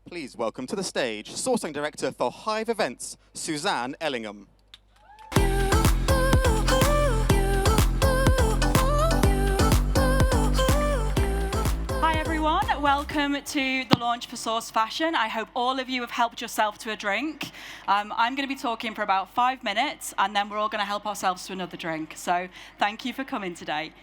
Please welcome to the stage Sourcing Director for Hive Events, Suzanne Ellingham. Hi everyone, welcome to the launch for Source Fashion. I hope all of you have helped yourself to a drink. I'm going to be talking for about 5 minutes and then we're all going to help ourselves to another drink. So thank you for coming today.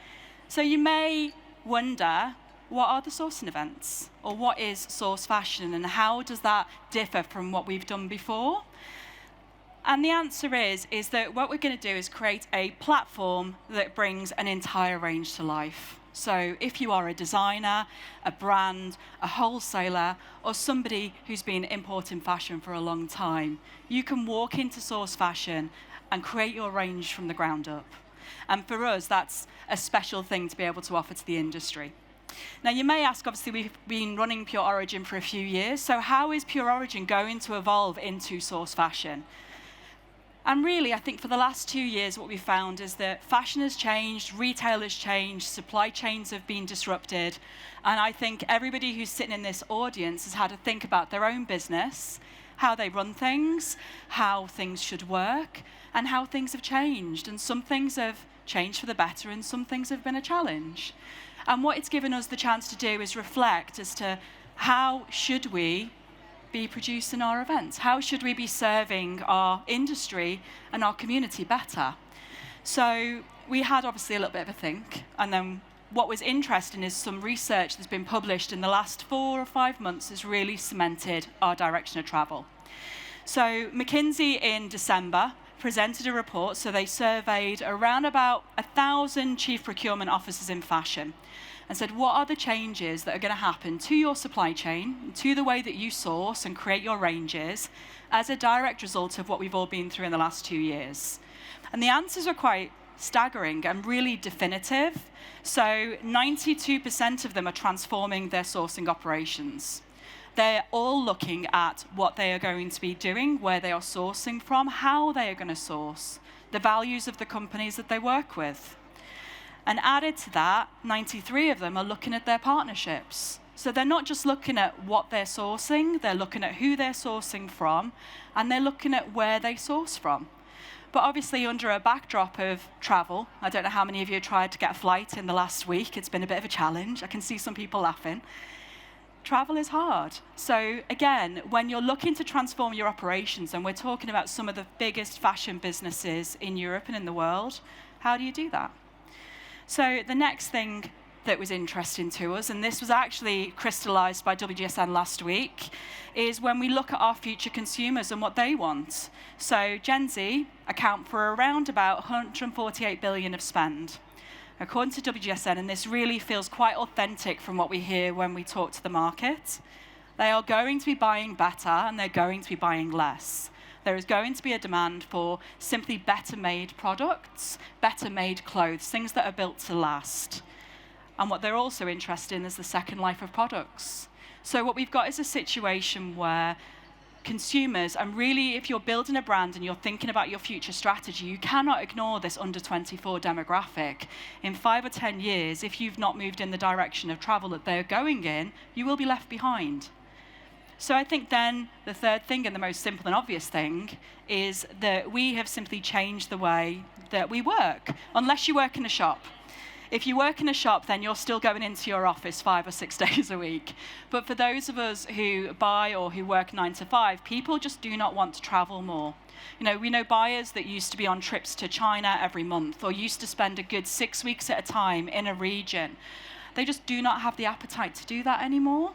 So you may wonder, what are the sourcing events? Or what is Source Fashion and how does that differ from what we've done before? And the answer is that what we're going to do is create a platform that brings an entire range to life. So if you are a designer, a brand, a wholesaler, or somebody who's been importing fashion for a long time, you can walk into Source Fashion and create your range from the ground up. And for us, that's a special thing to be able to offer to the industry. Now, you may ask, obviously, we've been running Pure Origin for a few years, so how is Pure Origin going to evolve into Source Fashion? And really, I think for the last 2 years, what we've found is that fashion has changed, retail has changed, supply chains have been disrupted, and I think everybody who's sitting in this audience has had to think about their own business, how they run things, how things should work, and how things have changed. And some things have changed for the better, and some things have been a challenge. And what it's given us the chance to do is reflect as to how should we be producing our events? How should we be serving our industry and our community better? So we had obviously a little bit of a think, and then what was interesting is some research that's been published in the last 4 or 5 months has really cemented our direction of travel. So McKinsey in December presented a report, so they surveyed around about 1,000 chief procurement officers in fashion and said, what are the changes that are going to happen to your supply chain, to the way that you source and create your ranges as a direct result of what we've all been through in the last 2 years? And the answers are quite staggering and really definitive. So 92% of them are transforming their sourcing operations. They're all looking at what they are going to be doing, where they are sourcing from, how they are going to source, the values of the companies that they work with. And added to that, 93 of them are looking at their partnerships. So they're not just looking at what they're sourcing, they're looking at who they're sourcing from, and they're looking at where they source from. But obviously under a backdrop of travel, I don't know how many of you tried to get a flight in the last week. It's been a bit of a challenge. I can see some people laughing. Travel is hard. So again, when you're looking to transform your operations, and we're talking about some of the biggest fashion businesses in Europe and in the world, how do you do that? So the next thing that was interesting to us, and this was actually crystallized by WGSN last week, is when we look at our future consumers and what they want. So Gen Z account for around about 148 billion of spend, according to WGSN, and this really feels quite authentic from what we hear when we talk to the market. They are going to be buying better and they're going to be buying less. There is going to be a demand for simply better made products, better made clothes, things that are built to last. And what they're also interested in is the second life of products. So what we've got is a situation where consumers, and really if you're building a brand and you're thinking about your future strategy, you cannot ignore this under 24 demographic. In 5 or 10 years, if you've not moved in the direction of travel that they're going in, you will be left behind. So I think then the third thing, and the most simple and obvious thing, is that we have simply changed the way that we work, unless you work in a shop. If you work in a shop, then you're still going into your office 5 or 6 days a week. But for those of us who buy or who work 9 to 5, people just do not want to travel more. You know, we know buyers that used to be on trips to China every month or used to spend a good 6 weeks at a time in a region. They just do not have the appetite to do that anymore.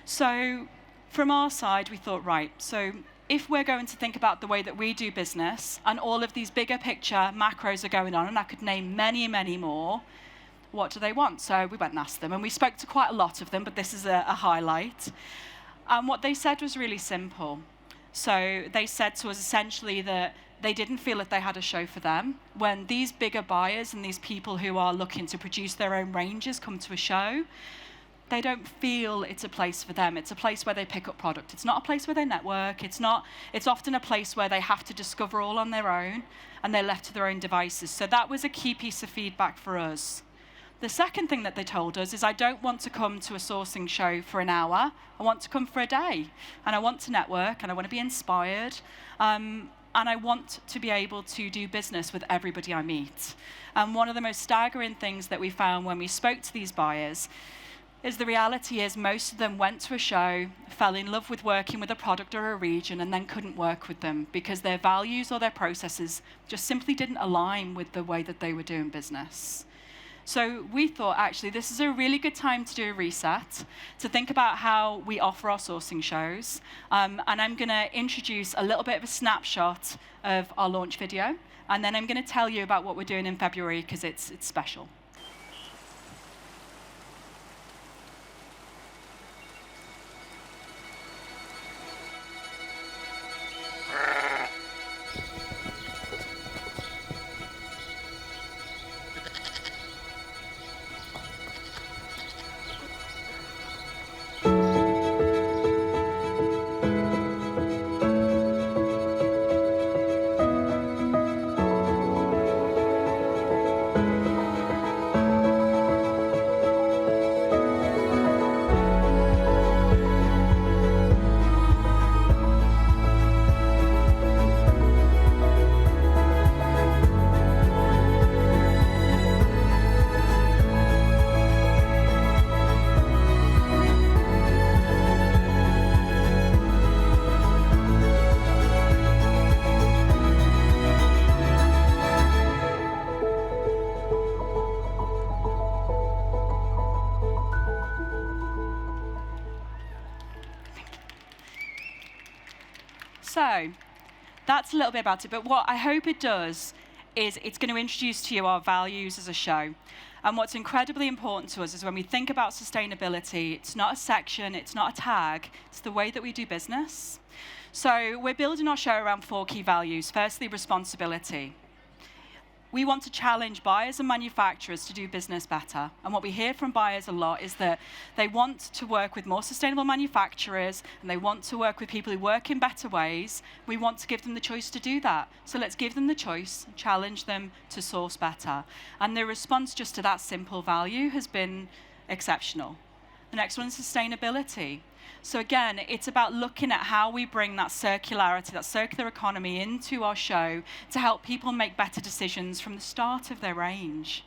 So from our side, we thought, right, so if we're going to think about the way that we do business and all of these bigger picture macros are going on, and I could name many, many more, what do they want? So we went and asked them, and we spoke to quite a lot of them, but this is a highlight. And what they said was really simple. So they said to us essentially that they didn't feel that they had a show for them. When these bigger buyers and these people who are looking to produce their own ranges come to a show, they don't feel it's a place for them. It's a place where they pick up product. It's not a place where they network. It's often a place where they have to discover all on their own, and they're left to their own devices. So that was a key piece of feedback for us. The second thing that they told us is, I don't want to come to a sourcing show for an hour. I want to come for a day. And I want to network, and I want to be inspired. And I want to be able to do business with everybody I meet. And one of the most staggering things that we found when we spoke to these buyers is the reality is most of them went to a show, fell in love with working with a product or a region, and then couldn't work with them because their values or their processes just simply didn't align with the way that they were doing business. So we thought, actually, this is a really good time to do a reset, to think about how we offer our sourcing shows. And I'm going to introduce a little bit of a snapshot of our launch video, and then I'm going to tell you about what we're doing in February, because it's special. So that's a little bit about it. But what I hope it does is it's going to introduce to you our values as a show. And what's incredibly important to us is when we think about sustainability, it's not a section, it's not a tag, it's the way that we do business. So we're building our show around 4 key values. Firstly, responsibility. We want to challenge buyers and manufacturers to do business better. And what we hear from buyers a lot is that they want to work with more sustainable manufacturers, and they want to work with people who work in better ways. We want to give them the choice to do that. So let's give them the choice, challenge them to source better. And the response just to that simple value has been exceptional. The next one is sustainability. So again, it's about looking at how we bring that circularity, that circular economy into our show to help people make better decisions from the start of their range.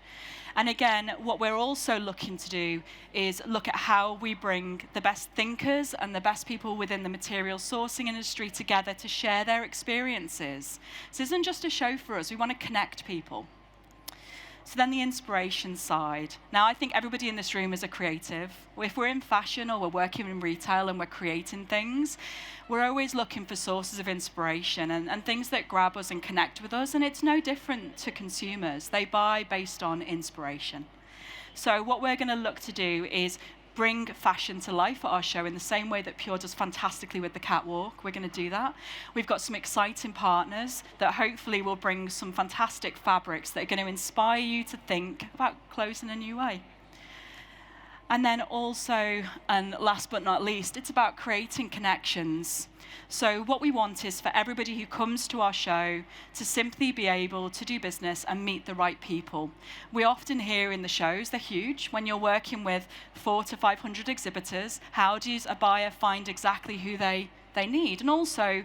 And again, what we're also looking to do is look at how we bring the best thinkers and the best people within the material sourcing industry together to share their experiences. This isn't just a show for us, we want to connect people. So then the inspiration side. Now, I think everybody in this room is a creative. If we're in fashion or we're working in retail and we're creating things, we're always looking for sources of inspiration and things that grab us and connect with us. And it's no different to consumers. They buy based on inspiration. So what we're going to look to do is bring fashion to life at our show in the same way that Pure does fantastically with the catwalk. We're going to do that. We've got some exciting partners that hopefully will bring some fantastic fabrics that are going to inspire you to think about clothes in a new way. And then also, and last but not least, it's about creating connections. So what we want is for everybody who comes to our show to simply be able to do business and meet the right people. We often hear in the shows, they're huge, when you're working with 400 to 500 exhibitors, how does a buyer find exactly who they need? And also,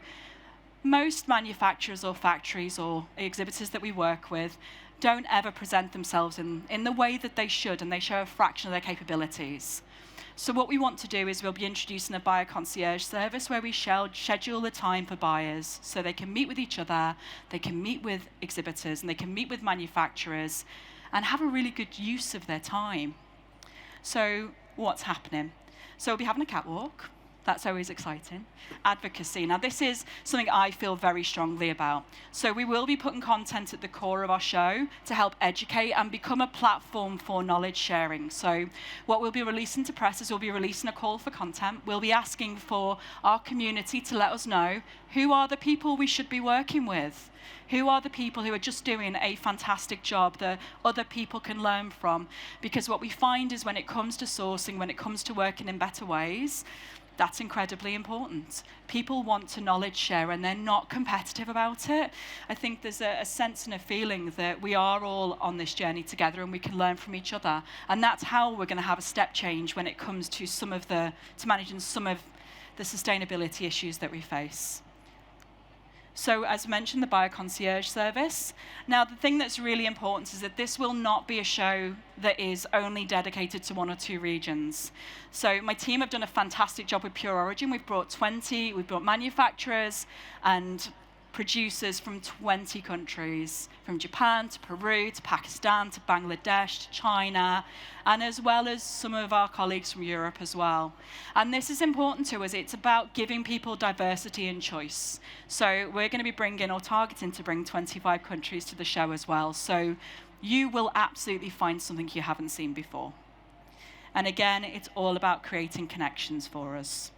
most manufacturers or factories or exhibitors that we work with don't ever present themselves in the way that they should, and they show a fraction of their capabilities. So what we want to do is we'll be introducing a buyer concierge service where we schedule the time for buyers so they can meet with each other, they can meet with exhibitors, and they can meet with manufacturers and have a really good use of their time. So what's happening? So we'll be having a catwalk. That's always exciting. Advocacy. Now, this is something I feel very strongly about. So we will be putting content at the core of our show to help educate and become a platform for knowledge sharing. So what we'll be releasing to press is we'll be releasing a call for content. We'll be asking for our community to let us know who are the people we should be working with. Who are the people who are just doing a fantastic job that other people can learn from? Because what we find is when it comes to sourcing, when it comes to working in better ways, That's incredibly important. People want to knowledge share and they're not competitive about it. I think there's a sense and a feeling that we are all on this journey together and we can learn from each other. And that's how we're going to have a step change when it comes to managing some of the sustainability issues that we face. So as mentioned, the Bioconcierge service. Now, the thing that's really important is that this will not be a show that is only dedicated to 1 or 2 regions. So my team have done a fantastic job with Pure Origin. We've brought manufacturers and producers from 20 countries, from Japan to Peru to Pakistan to Bangladesh to China, and as well as some of our colleagues from Europe as well. And this is important to us. It's about giving people diversity and choice. So we're going to be targeting to bring 25 countries to the show as well. So you will absolutely find something you haven't seen before. And again, it's all about creating connections for us.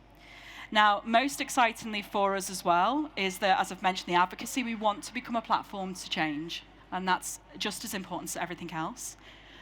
Now, most excitingly for us as well is that, as I've mentioned, the advocacy, we want to become a platform to change, and that's just as important as everything else.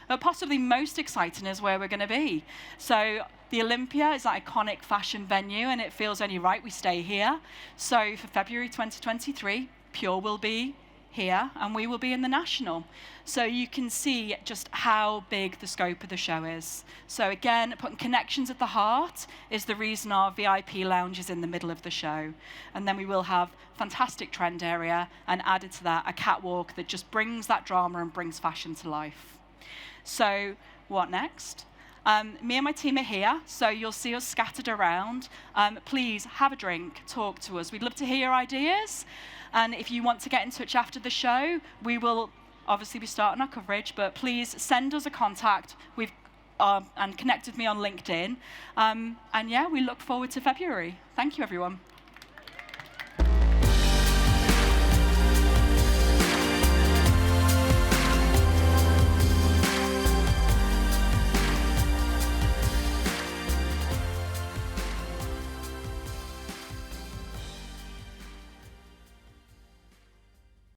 But possibly most exciting is where we're going to be. So the Olympia is that iconic fashion venue, and it feels only right we stay here. So for February 2023, Pure will be here, and we will be in the National. So you can see just how big the scope of the show is. So again, putting connections at the heart is the reason our VIP lounge is in the middle of the show. And then we will have fantastic trend area, and added to that, a catwalk that just brings that drama and brings fashion to life. So what next? Me and my team are here, so you'll see us scattered around. Please have a drink, talk to us. We'd love to hear your ideas. And if you want to get in touch after the show, we will obviously be starting our coverage, but please send us a contact and connect with me on LinkedIn. And yeah, we look forward to February. Thank you, everyone.